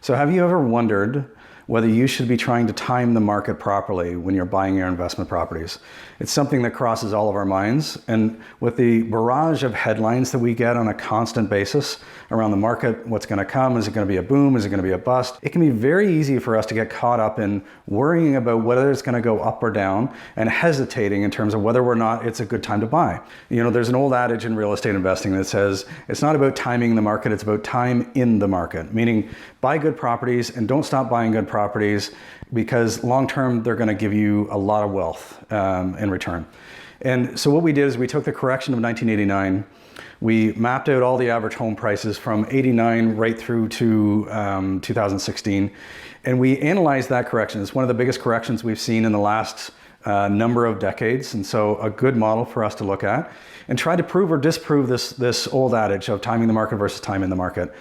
So have you ever wondered whether you should be trying to time the market properly when you're buying your investment properties? It's something that crosses all of our minds. And with the barrage of headlines that we get on a constant basis around the market, what's going to come? Is it going to be a boom? Is it going to be a bust? It can be very easy for us to get caught up in worrying about whether it's going to go up or down and hesitating in terms of whether or not it's a good time to buy. You know, there's an old adage in real estate investing that says it's not about timing the market, it's about time in the market, meaning buy good properties and don't stop buying good properties, because long-term they're going to give you a lot of wealth in return. And so what we did is we took the correction of 1989, we mapped out all the average home prices from 89 right through to 2016, and we analyzed that correction. It's one of the biggest corrections we've seen in the last number of decades, and so a good model for us to look at and try to prove or disprove this old adage of timing the market versus time in the market.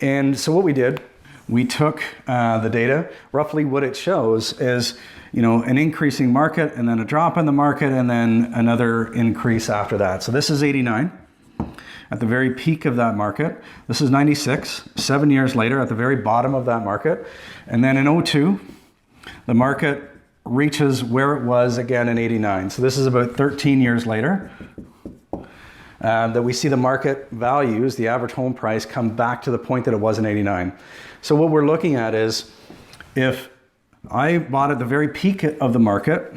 And so what we did, we took the data. Roughly what it shows is, you know, an increasing market and then a drop in the market and then another increase after that. So this is 89 at the very peak of that market. This is 96, 7 years later at the very bottom of that market. And then in 02, the market reaches where it was again in 89. So this is about 13 years later that we see the market values, the average home price, come back to the point that it was in 89. So what we're looking at is, if I bought at the very peak of the market,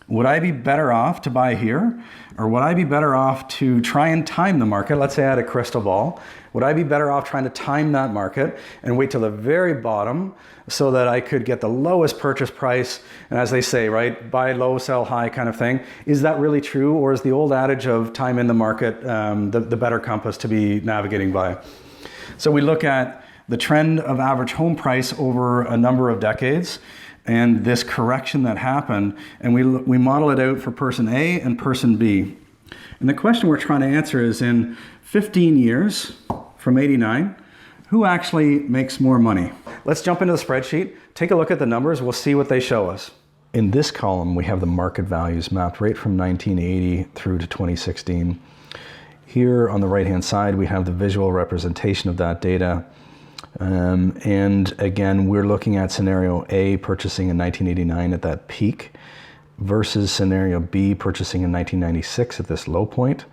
would I be better off to buy here? Or would I be better off to try and time the market? Let's say I had a crystal ball. Would I be better off trying to time that market and wait till the very bottom so that I could get the lowest purchase price? And as they say, right, buy low, sell high kind of thing. Is that really true? Or is the old adage of time in the market the better compass to be navigating by? So we look at the trend of average home price over a number of decades and this correction that happened, and we model it out for person A and person B. And the question we're trying to answer is, in 15 years from 89, who actually makes more money? Let's jump into the spreadsheet, take a look at the numbers, we'll see what they show us. In this column, we have the market values mapped right from 1980 through to 2016. Here on the right-hand side, we have the visual representation of that data. And again, we're looking at scenario A, purchasing in 1989 at that peak, versus scenario B, purchasing in 1996 at this low point,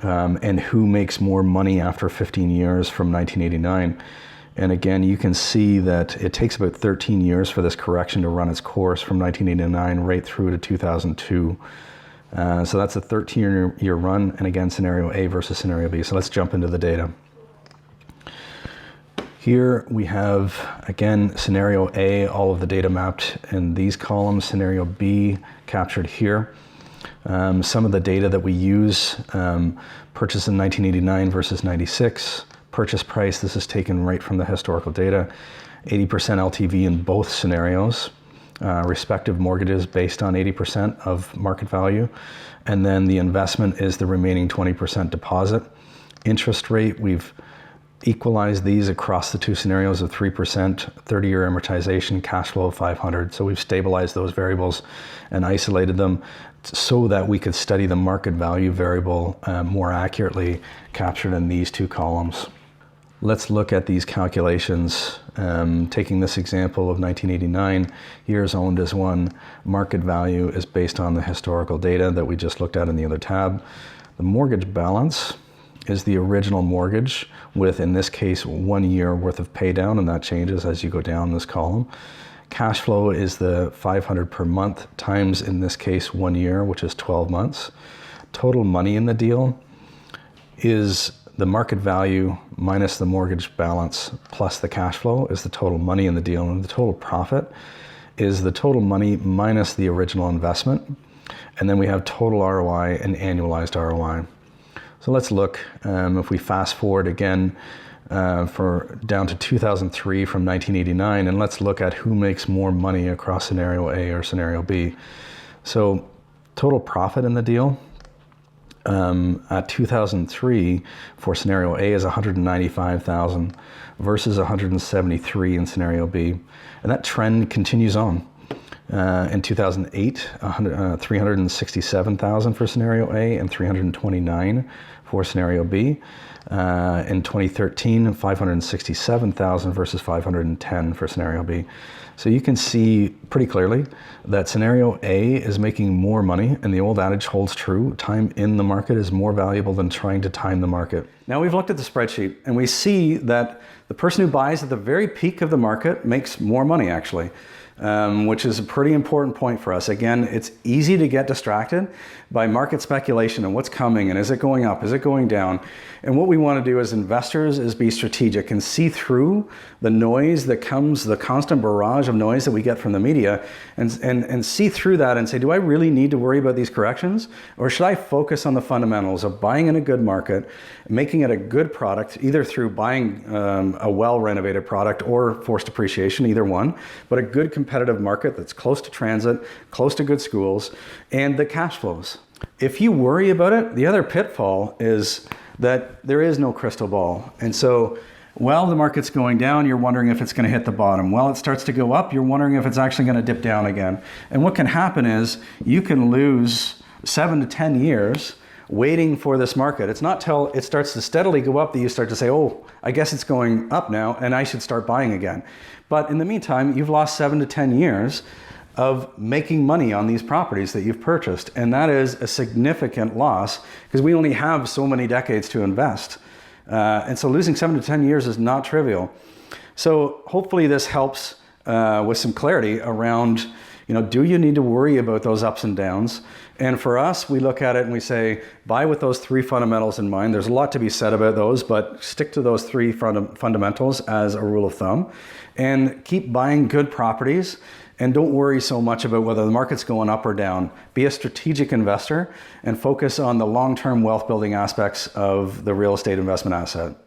and who makes more money after 15 years from 1989. And again, you can see that it takes about 13 years for this correction to run its course from 1989 right through to 2002. So that's a 13-year run, and again, scenario A versus scenario B. So let's jump into the data. Here we have, again, scenario A, all of the data mapped in these columns, scenario B captured here. Some of the data that we use, purchase in 1989 versus 96, purchase price, this is taken right from the historical data, 80% LTV in both scenarios, respective mortgages based on 80% of market value, and then the investment is the remaining 20% deposit. Interest rate, we've equalize these across the two scenarios of 3%, 30-year amortization, cash flow of 500. So we've stabilized those variables and isolated them so that we could study the market value variable more accurately, captured in these two columns. Let's look at these calculations. Taking this example of 1989, years owned as one, market value is based on the historical data that we just looked at in the other tab. The mortgage balance is the original mortgage with, in this case, 1 year worth of pay down, and that changes as you go down this column. Cash flow is the 500 per month times, in this case, 1 year, which is 12 months. Total money in the deal is the market value minus the mortgage balance plus the cash flow is the total money in the deal, and the total profit is the total money minus the original investment. And then we have total ROI and annualized ROI. So let's look, if we fast forward again for down to 2003 from 1989, and let's look at who makes more money across scenario A or scenario B. So total profit in the deal at 2003 for scenario A is 195,000 versus 173 in scenario B. And that trend continues on. In 2008, 367,000 for scenario A and 329 for scenario B. In 2013, 567,000 versus 510 for scenario B. So you can see pretty clearly that scenario A is making more money, and the old adage holds true. Time in the market is more valuable than trying to time the market. Now we've looked at the spreadsheet and we see that the person who buys at the very peak of the market makes more money actually. Which is a pretty important point for us. Again, it's easy to get distracted by market speculation and what's coming and is it going up, is it going down? And what we want to do as investors is be strategic and see through the noise that comes, the constant barrage of noise that we get from the media, and see through that and say, do I really need to worry about these corrections? Or should I focus on the fundamentals of buying in a good market, making it a good product, either through buying a well-renovated product or forced appreciation, either one, but a good competitive market that's close to transit, close to good schools, and the cash flows. If you worry about it, the other pitfall is that there is no crystal ball. And so while the market's going down, you're wondering if it's going to hit the bottom. While it starts to go up, you're wondering if it's actually going to dip down again. And what can happen is you can lose 7 to 10 years waiting for this market. It's not till it starts to steadily go up that you start to say, oh, I guess it's going up now and I should start buying again. But in the meantime, you've lost 7 to 10 years of making money on these properties that you've purchased. And that is a significant loss because we only have so many decades to invest. And so losing 7 to 10 years is not trivial. So hopefully this helps with some clarity around, do you need to worry about those ups and downs? And for us, we look at it and we say, buy with those 3 fundamentals in mind. There's a lot to be said about those, but stick to those 3 fundamentals as a rule of thumb and keep buying good properties. And don't worry so much about whether the market's going up or down. Be a strategic investor and focus on the long-term wealth building aspects of the real estate investment asset.